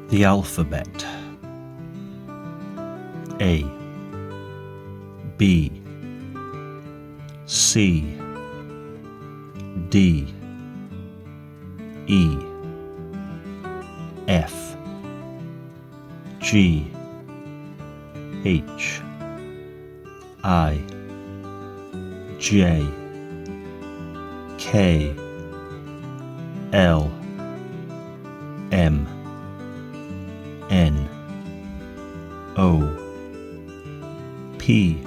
The alphabet: A, B, C, D, E, F, G, H, I, J, K, L, M, N, O, P,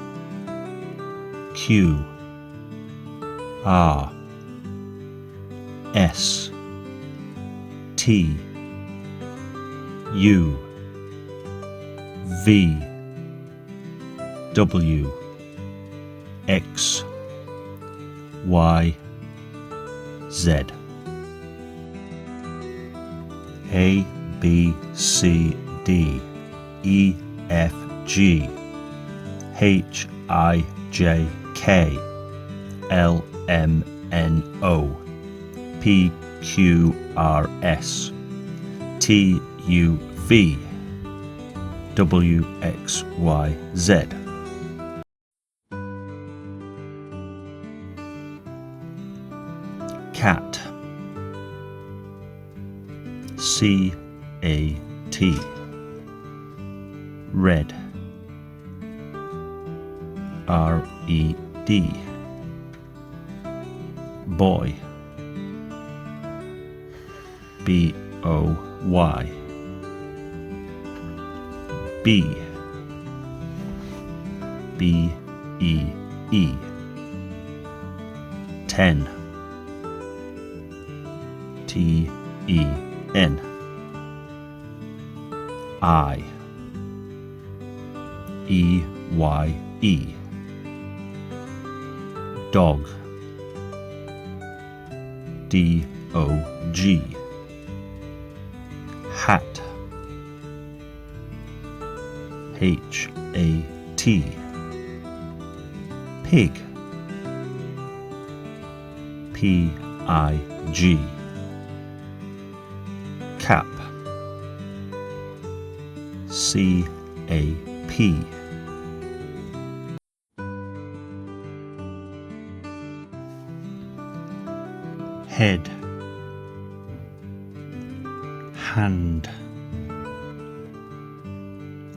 Q, R, S, T, U, V, W, X, Y, Z. A, B, C, D, E, F, G, H, I, J, K, L, M, N, O, P, Q, R, S, T, U, V, W, X, Y, Z. Cat: C, A, T. Red: R, E, D. Boy: B, O, Y. Bee: B, E, E. 10: T, E, N. I, E, Y, E. Dog: D, O, G. Hat: H, A, T. Pig: P, I, G. Cap: C, A, P. Head: hand.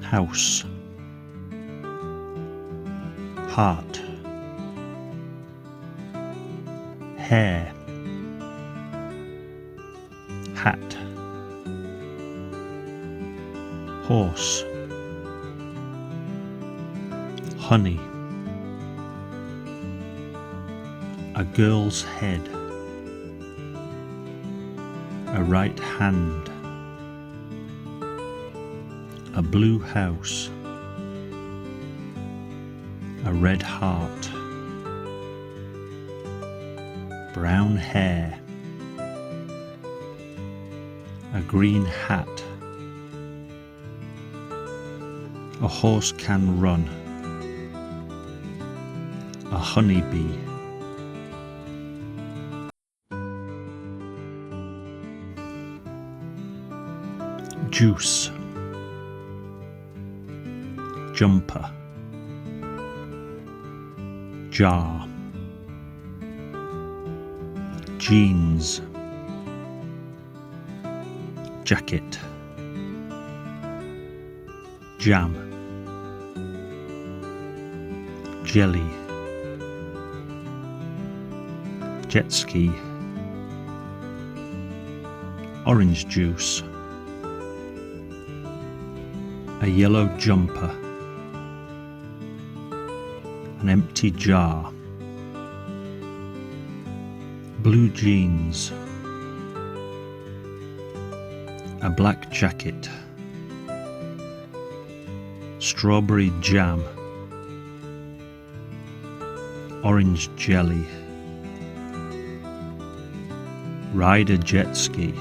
House: heart. Hair: hat. Horse: honey. A girl's head. A right hand. A blue house. A red heart. Brown hair. A green hat. A horse can run. A honeybee. Juice: jumper. Jar: jeans. Jacket: jam. Jelly. Jet ski. Orange juice. A yellow jumper. An empty jar. Blue jeans. A black jacket. Strawberry jam. Orange jelly. Ride a jet ski.